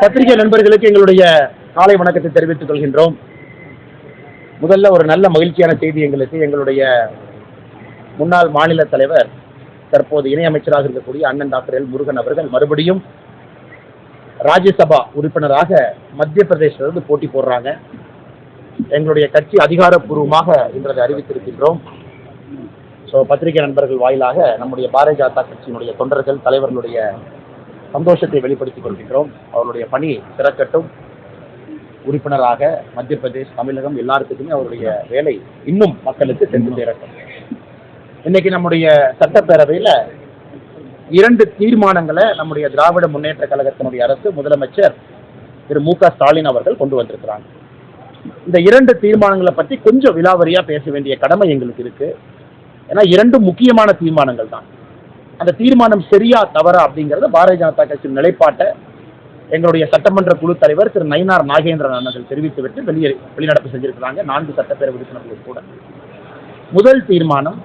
பத்திரிகை நண்பர்களுக்கு எங்களுடைய காலை வணக்கத்தை தெரிவித்துக் கொள்கின்றோம். முதல்ல ஒரு நல்ல மகிழ்ச்சியான செய்தி எங்களுடைய முன்னாள் மாநில தலைவர், தற்போது இணையமைச்சராக இருக்கக்கூடிய அண்ணன் டாக்டர் எல் முருகன் அவர்கள் மறுபடியும் ராஜ்யசபா உறுப்பினராக மத்திய பிரதேசத்திலிருந்து போட்டி போடுறாங்க. எங்களுடைய கட்சி அதிகாரப்பூர்வமாக இன்றை அறிவித்திருக்கின்றோம். பத்திரிகை நண்பர்கள் வாயிலாக நம்முடைய பாரதிய ஜனதா கட்சியினுடைய தொண்டர்கள், தலைவர்களுடைய சந்தோஷத்தை வெளிப்படுத்திக் கொள்கின்றோம். அவருடைய பணி சிறக்கட்டும். உறுப்பினராக மத்திய பிரதேஷ், தமிழகம் எல்லாத்துக்குமே அவருடைய வேலை இன்னும் மக்களுக்கு சென்று சேரட்டும். இன்னைக்கு நம்முடைய சட்டப்பேரவையில 2 தீர்மானங்களை நம்முடைய திராவிட முன்னேற்ற கழகத்தினுடைய அரசு, முதலமைச்சர் திரு மு.க. ஸ்டாலின் அவர்கள் கொண்டு வந்திருக்கிறாங்க. இந்த 2 தீர்மானங்களை பற்றி கொஞ்சம் விலாவரியா பேச வேண்டிய கடமை எங்களுக்கு இருக்கு. ஏன்னா 2 முக்கியமான தீர்மானங்கள் தான். அந்த தீர்மானம் சரியா தவறா அப்படிங்கறது பாரதிய ஜனதா கட்சியின் நிலைப்பாட்டை எங்களுடைய சட்டமன்ற குழு தலைவர் திரு நயினார் நாகேந்திரன் அவர்கள் தெரிவித்துவிட்டு வெளிநடப்பு செஞ்சிருக்கிறாங்க 4 சட்டப்பேரவை உறுப்பினர்கள் கூட. முதல் தீர்மானம்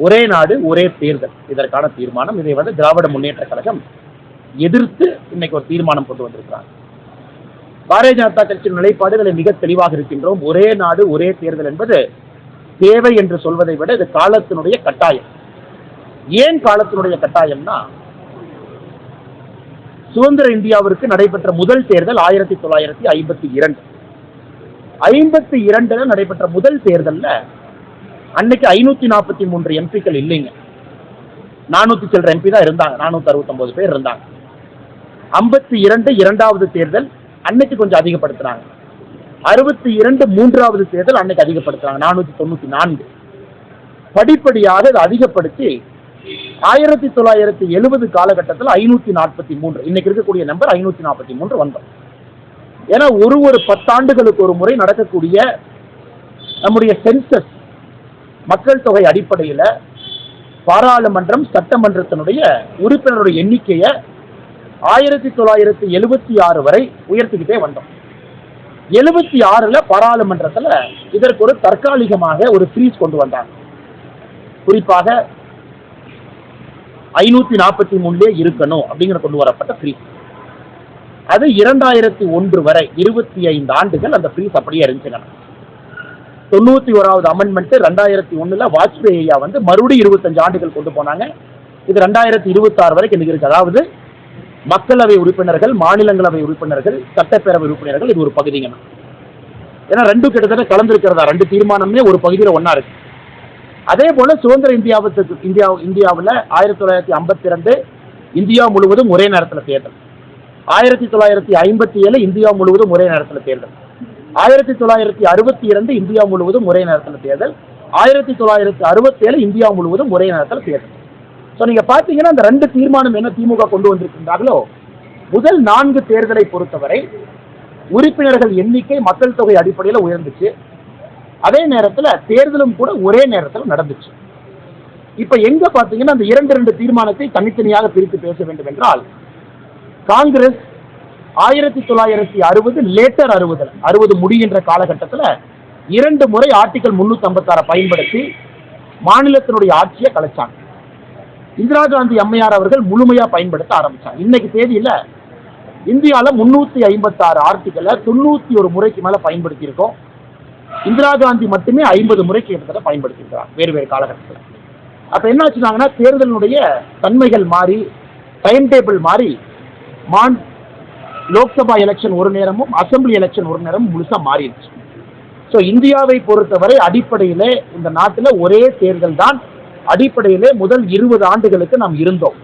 ஒரே நாடு ஒரே தேர்தல், இதற்கான தீர்மானம். இதை திராவிட முன்னேற்ற கழகம் எதிர்த்து இன்னைக்கு ஒரு தீர்மானம் கொண்டு வந்திருக்கிறாங்க. பாரதிய ஜனதா கட்சியின் நிலைப்பாடுகளை மிக தெளிவாக இருக்கின்றோம். ஒரே நாடு ஒரே தேர்தல் என்பது தேவை என்று சொல்வதை விட இது காலத்தினுடைய கட்டாயம். ஏன் காலத்தினுடைய கட்டாயம்னா, சுதந்திர இந்தியாவிற்கு நடைபெற்ற முதல் தேர்தல் 1952. 52 நடைபெற்ற முதல் தேர்தல்ல அன்னைக்கு 543 எம்பிக்கள் இல்லைங்க. 400 சில்லற எம்பி தான் இருந்தாங்க. 469 பேர் இருந்தாங்க. 52 இரண்டாவது தேர்தல் அன்னைக்கு கொஞ்சம் அதிகப்படுத்தினாங்க. 62 மூன்றாவது தேர்தல் அன்னைக்கு அதிகப்படுத்துறாங்க 494. படிப்படியாக அதை அதிகப்படுத்தி 1970 காலகட்டத்தில் 543, இன்னைக்கு இருக்கக்கூடிய நம்பர் 543 வந்தோம். ஏன்னா ஒரு 10 ஆண்டுகளுக்கு ஒரு முறை நடக்கக்கூடிய நம்முடைய சென்சஸ், மக்கள் தொகை அடிப்படையில் பாராளுமன்றம், சட்டமன்றத்தினுடைய உறுப்பினருடைய எண்ணிக்கையை 1976 வரை உயர்த்திக்கிட்டே வந்தோம். 76ல பாராளுமன்றத்தில் இதற்கு ஒரு தற்காலிகமாக ஒரு ஃப்ரீஸ் கொண்டு வந்தாங்க. குறிப்பாக 543 இருக்கணும் அப்படிங்கிற கொண்டு வரப்பட்ட ஃப்ரீஸ். அது 2001 வரை 25 ஆண்டுகள் அந்த ஃப்ரீஸ் அப்படியே இருந்துச்சுங்க. 91வது அமெண்ட்மெண்ட் 2001ல வாஜ்பேயி ஐயா மறுபடியும் 25 ஆண்டுகள் கொண்டு போனாங்க. இது 2026 வரைக்கும் இன்னைக்கு இருக்கு. அதாவது மக்களவை உறுப்பினர்கள், மாநிலங்களவை உறுப்பினர்கள், சட்டப்பேரவை உறுப்பினர்கள், இது ஒரு பகுதிங்க. ஏன்னா 2 கிட்டத்தட்ட கலந்துருக்கிறதா, 2 தீர்மானமே ஒரு பகுதியில் ஒன்னா இருக்கு. அதே போல சுதந்திர இந்தியாவில் 1952 இந்தியா முழுவதும் ஒரே நேரத்தில் தேர்தல். 1957 இந்தியா முழுவதும் ஒரே நேரத்தில் தேர்தல். 1962 இந்தியா முழுவதும் ஒரே நேரத்தில் தேர்தல். 1967 இந்தியா முழுவதும் ஒரே நேரத்தில் தேர்தல். நீங்க பாத்தீங்கன்னா அந்த 2 தீர்மானம் என்ன திமுக கொண்டு வந்திருக்கின்றார்களோ, முதல் 4 தேர்தலை பொறுத்தவரை உறுப்பினர்கள் எண்ணிக்கை மக்கள் தொகை அடிப்படையில் உயர்ந்துச்சு. அதே நேரத்தில் தேர்தலும் கூட ஒரே நேரத்தில் நடந்துச்சு. இப்ப எங்க பாத்தீங்கன்னா அந்த 2 தீர்மானத்தை தனித்தனியாக பிரித்து பேச வேண்டும் என்றால், காங்கிரஸ் 1960 லேட்டர் 60 முடிகின்ற காலகட்டத்தில் 2 முறை ஆர்டிகல் 356 பயன்படுத்தி மாநிலத்தினுடைய ஆட்சியை கலைச்சாங்க. இந்திரா காந்தி அம்மையார் அவர்கள் முழுமையா பயன்படுத்த ஆரம்பிச்சாங்க. இன்னைக்கு தேதியில இந்தியாவில் 356 ஆர்டிகல் 91 முறைக்கு மேல பயன்படுத்தி இருக்கோம். இந்திரா காந்தி மட்டுமே 50 முறைக்கு கிட்டத்தட்ட பயன்படுத்தியிருக்கிறார் வேறு காலகட்டத்தில். அப்ப என்ன ஆச்சுனாங்கன்னா, தேர்தலினுடைய தன்மைகள் மாறி, டைம் டேபிள் மாறி, லோக்சபா எலெக்ஷன் ஒரு நேரமும், அசம்பிளி எலெக்ஷன் ஒரு நேரமும் முழுசா மாறிடுச்சு. இந்தியாவை பொறுத்தவரை அடிப்படையிலே இந்த நாட்டில் ஒரே தேர்தல் தான் அடிப்படையிலே முதல் 20 ஆண்டுகளுக்கு நாம் இருந்தோம்.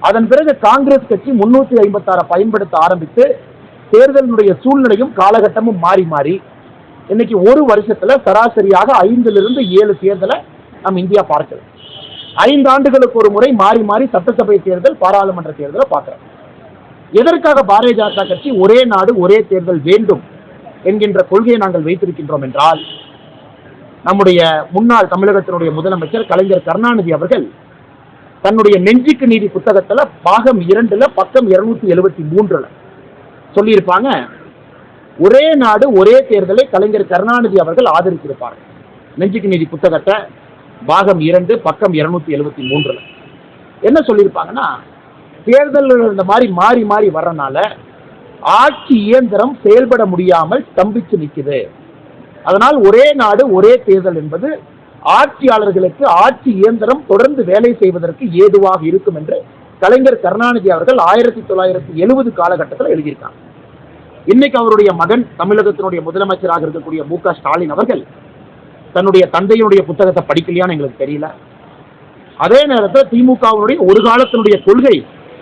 அதன் பிறகு காங்கிரஸ் கட்சி 356 பயன்படுத்த ஆரம்பித்து தேர்தலினுடைய சூழ்நிலையும் காலகட்டமும் மாறி மாறி இன்னைக்கு ஒரு வருஷத்துல சராசரியாக 5லிருந்து 7 தேர்தலை நாம் இந்தியா பார்க்கிறோம். 5 ஆண்டுகளுக்கு ஒரு முறை மாறி மாறி சட்டசபை தேர்தல், பாராளுமன்ற தேர்தலை பார்க்கிறோம். எதற்காக பாரதிய ஜனதா கட்சி ஒரே நாடு ஒரே தேர்தல் வேண்டும் என்கின்ற கொள்கையை நாங்கள் வைத்திருக்கின்றோம் என்றால், நம்முடைய முன்னாள் தமிழகத்தினுடைய முதலமைச்சர் கலைஞர் கருணாநிதி அவர்கள் தன்னுடைய நெஞ்சுக்கு நீதி புத்தகத்துல பாகம் 2ல பக்கம் 273 சொல்லியிருப்பாங்க, ஒரே நாடு ஒரே தேர்தலை கலைஞர் கருணாநிதி அவர்கள் ஆதரித்திருப்பார். நெஞ்சுக்கு நீதி புத்தகத்தை பாகம் 2 பக்கம் 273 என்ன சொல்லியிருப்பாங்கன்னா, தேர்தல் இந்த மாதிரி மாறி மாறி வர்றனால ஆட்சி இயந்திரம் செயல்பட முடியாமல் ஸ்தம்பிச்சு நிற்குது. அதனால் ஒரே நாடு ஒரே தேர்தல் என்பது ஆட்சியாளர்களுக்கு ஆட்சி இயந்திரம் தொடர்ந்து வேலை செய்வதற்கு ஏதுவாக இருக்கும் என்று கலைஞர் கருணாநிதி அவர்கள் 1970 காலகட்டத்தில் எழுதியிருக்காங்க. இன்னைக்கு அவருடைய மகன் தமிழகத்தினுடைய முதலமைச்சராக இருக்கக்கூடிய மு.க. ஸ்டாலின் அவர்கள் தன்னுடைய தந்தையினுடைய புத்தகத்தை படிக்கலையான்னு எங்களுக்கு தெரியல. அதே நேரத்தில் திமுகவினுடைய ஒரு காலத்தினுடைய கொள்கை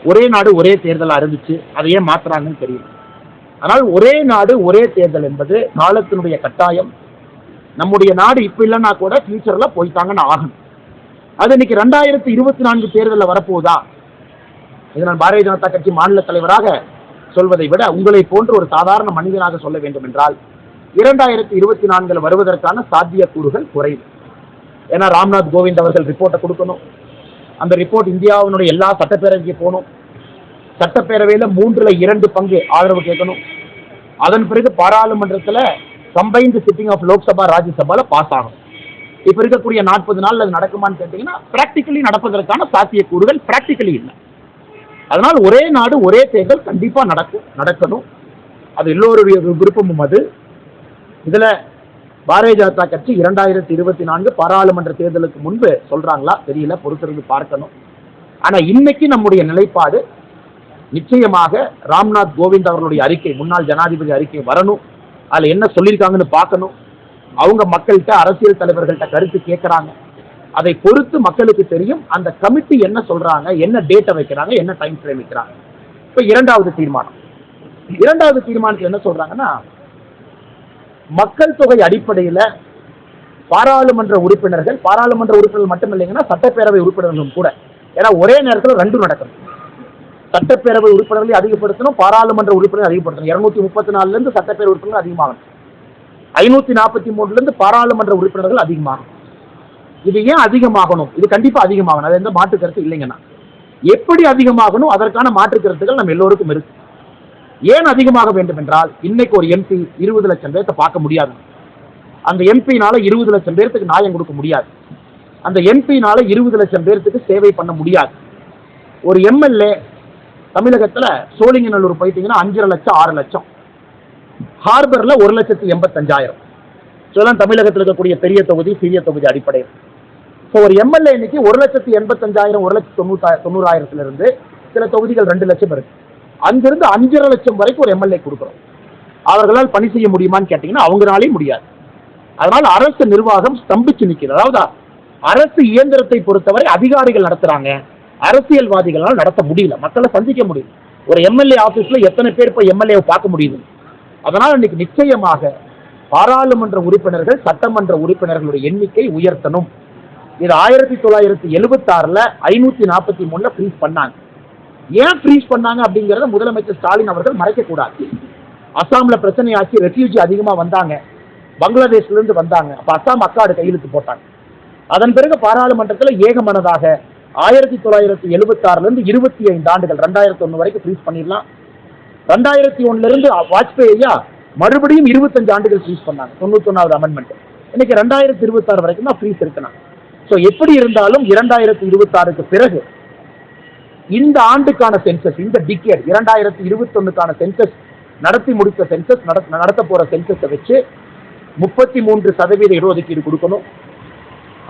ஒரே நாடு ஒரே தேர்தலா இருந்துச்சு. அதை ஏன் மாத்துறாங்கன்னு தெரியல. ஆனால் ஒரே நாடு ஒரே தேர்தல் என்பது காலத்தினுடைய கட்டாயம். நம்முடைய நாடு இப்ப இல்லைன்னா கூட ஃபியூச்சர்ல போய்த்தாங்கன்னு ஆகணும். அது இன்னைக்கு 2024 தேர்தலில் வரப்போகுதா? இதை நான் பாரதிய ஜனதா கட்சி மாநில தலைவராக சொல்வதை விட உங்களை போன்ற ஒரு சாதாரண மனிதனாக சொல்ல வேண்டும் என்றால் 2024 வருவதற்கான சாத்தியக்கூறுகள் குறைவு. ஏன்னா ராம்நாத் கோவிந்த் அவர்கள் ரிப்போர்ட்டை கொடுக்கணும். அந்த ரிப்போர்ட் இந்தியாவினுடைய எல்லா சட்டப்பேரவைக்கு போகணும். சட்டப்பேரவையில் 3/2 பங்கு ஆதரவு கேட்கணும். அதன் பிறகு பாராளுமன்றத்தில் கம்பைன்டு சிட்டிங் ஆஃப் லோக்சபா ராஜ்யசபால பாஸ் ஆகும். இப்ப இருக்கக்கூடிய 40 நாள் அது நடக்குமான்னு கேட்டீங்கன்னா பிராக்டிகலி நடப்பதற்கான சாத்தியக்கூறுகள் பிராக்டிகலி இல்லை. அதனால் ஒரே நாடு ஒரே தேர்தல் கண்டிப்பா நடக்கணும். அது எல்லோருடைய விருப்பமும். அது இதுல பாரதிய ஜனதா கட்சி 2024 பாராளுமன்ற தேர்தலுக்கு முன்பு சொல்றாங்களா தெரியல, பொறுத்திருந்து பார்க்கணும். ஆனா இன்னைக்கு நம்முடைய நிலைப்பாடு நிச்சயமாக ராம்நாத் கோவிந்த் அவர்களுடைய அறிக்கை, முன்னாள் ஜனாதிபதி அறிக்கை வரணும். அதுல என்ன சொல்லியிருக்காங்கன்னு பார்க்கணும். அவங்க மக்கள்கிட்ட அரசியல் தலைவர்கள்ட்ட கருத்து கேட்கறாங்க. அதை பொறுத்து மக்களுக்கு தெரியும் அந்த கமிட்டி என்ன சொல்றாங்க, என்ன டேட்டை வைக்கிறாங்க, என்ன டைம் ஃப்ரேம் வைக்கிறாங்க. இப்ப இரண்டாவது தீர்மானத்தில் என்ன சொல்றாங்கன்னா, மக்கள் தொகை அடிப்படையில் பாராளுமன்ற உறுப்பினர்கள் மட்டும் இல்லைங்கன்னா சட்டப்பேரவை உறுப்பினர்களும் கூட, ஏன்னா ஒரே நேரத்தில் ரெண்டும் நடக்கணும். சட்டப்பேரவை உறுப்பினர்களை அதிகப்படுத்தணும், பாராளுமன்ற உறுப்பினர் அதிகப்படுத்தணும். 234 இருந்து சட்டப்பேரவை உறுப்பினர்கள் அதிகமாகணும், 543 பாராளுமன்ற உறுப்பினர்கள் அதிகமாகணும். இது ஏன் அதிகமாகணும்? இது கண்டிப்பா அதிகமாகணும், அது எந்த மாற்று கருத்து இல்லைங்கன்னா. எப்படி அதிகமாகணும் அதற்கான மாற்று கருத்துக்கள் நம்ம எல்லோருக்கும் இருக்கு. ஏன் அதிகமாக வேண்டும் என்றால், இன்னைக்கு ஒரு எம்பி 20 லட்சம் பேர்த்த பார்க்க முடியாது. அந்த எம்பினால 20 லட்சம் பேர்த்துக்கு நியாயம் கொடுக்க முடியாது. அந்த எம்பினால 20 லட்சம் பேர்த்துக்கு சேவை பண்ண முடியாது. ஒரு எம்எல்ஏ தமிழகத்துல சோழிங்கநல்லூர் போயிட்டீங்கன்னா 5.5 லட்சம் 6 லட்சம், ஹார்பர்ல 1,85,000. இதெல்லாம் தமிழகத்தில் இருக்கக்கூடிய பெரிய தொகுதி சிறிய தொகுதி அடிப்படையில். ஒரு எம்எல்ஏ இன்னைக்கு 1,85,000 1,90,000 இருந்து சில தொகுதிகள் 2 லட்சம் இருக்கு. அங்கிருந்து 5.5 லட்சம் வரைக்கும் ஒரு எம்எல்ஏ கொடுக்கிறோம். அவர்களால் பணி செய்ய முடியுமான்னு கேட்டீங்கன்னா அவங்களாலே முடியாது. அதனால அரசு நிர்வாகம் ஸ்தம்பிச்சு நிற்கிறது. அதாவது அரசு இயந்திரத்தை பொறுத்தவரை அதிகாரிகள் நடத்துறாங்க, அரசியல்வாதிகளால் நடத்த முடியல, மக்களை சந்திக்க முடியல. ஒரு எம்எல்ஏ ஆபீஸ்ல எத்தனை பேர் போய் எம்எல்ஏ பார்க்க முடியுது? அதனால இன்னைக்கு நிச்சயமாக பாராளுமன்ற உறுப்பினர்கள் சட்டமன்ற உறுப்பினர்களுடைய எண்ணிக்கை உயர்த்தணும். இது 1976 543 ஃப்ரீஸ் பண்ணாங்க. ஏன் ஃப்ரீஸ் பண்ணாங்க அப்படிங்கறத முதலமைச்சர் ஸ்டாலின் அவர்கள் மறைக்க கூடாது. அசாம்ல பிரச்சனை ஆச்சு, ரெஃப்யூஜி அதிகமா வந்தாங்க, பங்களாதேஷ்ல இருந்து வந்தாங்க. அப்ப அசாம் அக்காடு கையெழுத்து போட்டாங்க. அதன் பிறகு பாராளுமன்றத்தில் ஏகமனதாக 1976 இருந்து 25 ஆண்டுகள் 2001 வரைக்கும் ஃப்ரீஸ் பண்ணிடலாம். 2001 இருந்து வாஜ்பேயியா மறுபடியும் 25 ஆண்டுகள் ஃப்ரீஸ் பண்ணாங்க, 91வது அமெண்ட்மெண்ட். இன்னைக்கு 2026 வரைக்கும் தான் ஃப்ரீஸ் இருக்குன்னா. ஸோ எப்படி இருந்தாலும் 2026க்கு பிறகு இந்த ஆண்டுக்கான சென்சஸ், இந்த டிகேட் 2021க்கான சென்சஸ் நடத்தி முடித்த சென்சஸ் நடத்த போற சென்சஸை வச்சு 33% இடஒதுக்கீடு கொடுக்கணும்.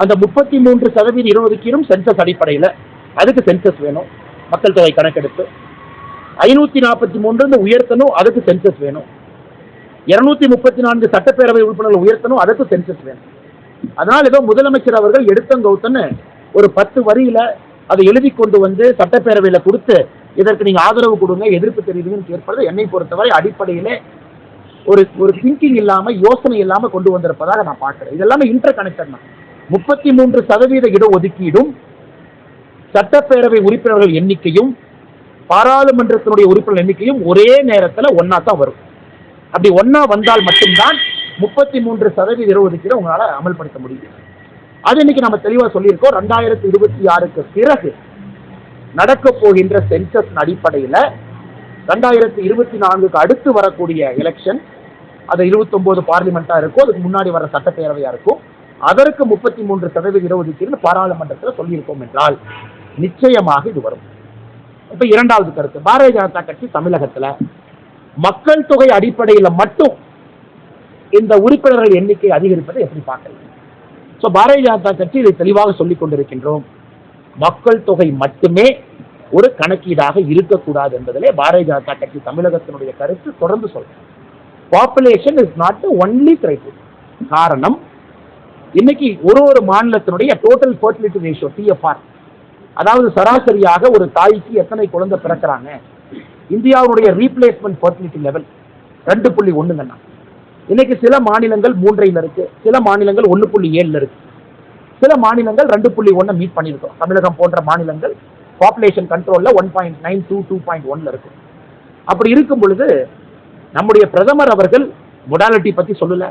அந்த 33% இடஒதுக்கீடும் சென்சஸ் அடிப்படையில், அதுக்கு சென்சஸ் வேணும், மக்கள் தொகை கணக்கெடுப்பு. 543 உயர்த்தணும், அதுக்கு சென்சஸ் வேணும். 234 சட்டப்பேரவை உறுப்பினர்கள் உயர்த்தணும், அதுக்கு சென்சஸ் வேணும். அதனால் ஏதோ முதலமைச்சர் அவர்கள் எடுத்தங்கவுத்தன்னு ஒரு 10 வரியில அதை எழுதி கொண்டு வந்து சட்டப்பேரவையில் கொடுத்து இதற்கு நீங்க ஆதரவு கொடுங்க, எதிர்ப்பு தெரிவிங்கன்னு கேட்பது என்னை பொறுத்தவரை அடிப்படையிலே ஒரு திங்கிங் இல்லாம, யோசனை இல்லாம கொண்டு வந்திருப்பதாக நான் பார்க்கிறேன். இதெல்லாமே இன்டர் கனெக்டட் தான். 33% இடஒதுக்கீடும் சட்டப்பேரவை உறுப்பினர்கள் எண்ணிக்கையும் பாராளுமன்றத்தினுடைய உறுப்பினர் எண்ணிக்கையும் ஒரே நேரத்தில் ஒன்னா தான் வரும். அப்படி ஒன்னா வந்தால் மட்டும்தான் 33% இடஒதுக்கீடு உங்களால அமல்படுத்த முடியும். அது இன்னைக்கு நம்ம தெளிவா சொல்லியிருக்கோம். 2026க்கு பிறகு நடக்க போகின்ற சென்சஸ் அடிப்படையில் 2024க்கு அடுத்து வரக்கூடிய எலெக்ஷன், அது 29 பார்லிமெண்டா இருக்கும், அதுக்கு முன்னாடி வர சட்டப்பேரவையா இருக்கும், அதற்கு 33% இடஒதுக்கீடு பாராளுமன்றத்தில் சொல்லியிருக்கோம் என்றால் நிச்சயமாக இது வரும். இப்ப இரண்டாவது கருத்து, பாரதிய ஜனதா கட்சி தமிழகத்துல மக்கள் தொகை அடிப்படையில் மட்டும் இந்த உறுப்பினர்கள் எண்ணிக்கை அதிகரிப்பதை எப்படி பார்க்கலாம்? சோ பாரதிய ஜனதா கட்சி இதை தெளிவாக சொல்லிக் கொண்டிருக்கின்றோம். மக்கள் தொகை மட்டுமே ஒரு கணக்கீடாக இருக்கக்கூடாது என்பதிலே பாரதிய ஜனதா கட்சி தமிழகத்தினுடைய கருத்து தொடர்ந்து சொல்றோம். Population is not the only criteria. காரணம், இன்னைக்கு ஒரு மாநிலத்தினுடைய டோட்டல் ஃபர்டிலிட்டி ரேஷியோ டிஎஃப்ஆர், அதாவது சராசரியாக ஒரு தாய்க்கு எத்தனை குழந்தை பிறக்கிறாங்க, இந்தியாவுடைய ரீப்ளேஸ்மெண்ட் ஃபர்டிலிட்டி லெவல் 2.1. இன்னைக்கு சில மாநிலங்கள் 3 இருக்கு, சில மாநிலங்கள் 1.7 இருக்கு, சில மாநிலங்கள் 2.1 மீட் பண்ணிருக்கோம். தமிழகம் போன்ற மாநிலங்கள் பாப்புலேஷன் கண்ட்ரோல்ல 1.9 2.1 இருக்கு. அப்படி இருக்கும் பொழுது நம்முடைய பிரதமர் அவர்கள் மொடாலிட்டி பத்தி சொல்லல,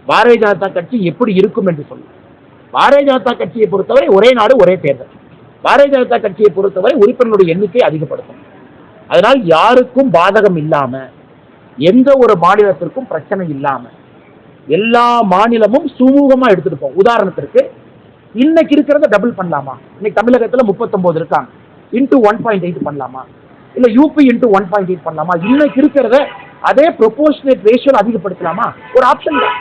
பாரதிய ஜனதா கட்சி எப்படி இருக்கும் என்று சொல்ல. பாரதிய ஜனதா கட்சியை பொறுத்தவரை ஒரே நாடு ஒரே தேர்தல். பாரதிய ஜனதா கட்சியை பொறுத்தவரை உறுப்பினர்களுடைய எண்ணிக்கை அதிகப்படுத்தும். அதனால் யாருக்கும் பாதகம் இல்லாம, எந்த ஒரு மாநிலத்திற்கும் பிரச்சனை இல்லாம எல்லா மாநிலமும் சுமூகமா எடுத்துட்டு போகும். உதாரணத்திற்கு இன்னைக்கு இருக்கிறத டபுள் பண்ணலாமா? இன்னைக்கு தமிழகத்துல 39 இருக்காங்க, இன்டூ 1.8 பண்ணலாமா? இல்ல யூபி இன்டூ 1.8 பண்ணலாமா? இன்னைக்கு இருக்கிறத அதே ப்ரொபோர்ஷனேட் ரேஷியோ அதிகப்படுத்தலாமா? ஒரு ஆப்ஷன் தான்.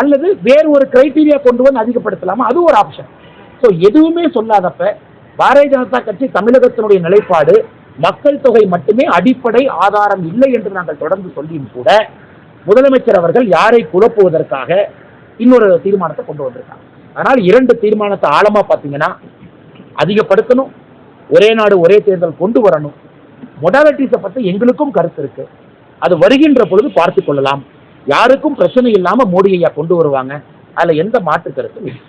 அல்லது வேறு ஒரு கிரைட்டீரியா கொண்டு வந்து அதிகப்படுத்தலாமா? அது ஒரு ஆப்ஷன். ஸோ எதுவுமே சொல்லாதப்ப பாரதிய ஜனதா கட்சி தமிழகத்தினுடைய நிலைப்பாடு மக்கள் தொகை மட்டுமே அடிப்படை ஆதாரம் இல்லை என்று நாங்கள் தொடர்ந்து சொல்லியும் கூட முதலமைச்சர் அவர்கள் யாரை குழப்புவதற்காக இன்னொரு தீர்மானத்தை கொண்டு வந்திருக்காங்க. அதனால் 2 தீர்மானத்தை ஆழமா பார்த்தீங்கன்னா, அதிகப்படுத்தணும், ஒரே நாடு ஒரே தேர்தல் கொண்டு வரணும். மொடாலிட்டிஸை பற்றி எங்களுக்கும் கருத்து இருக்கு, அது வருகின்ற பொழுது பார்த்து கொள்ளலாம். யாருக்கும் பிரச்சனை இல்லாம மோடி ஐயா கொண்டு வருவாங்க, அதுல எந்த மாற்று கருத்தும் இல்லை.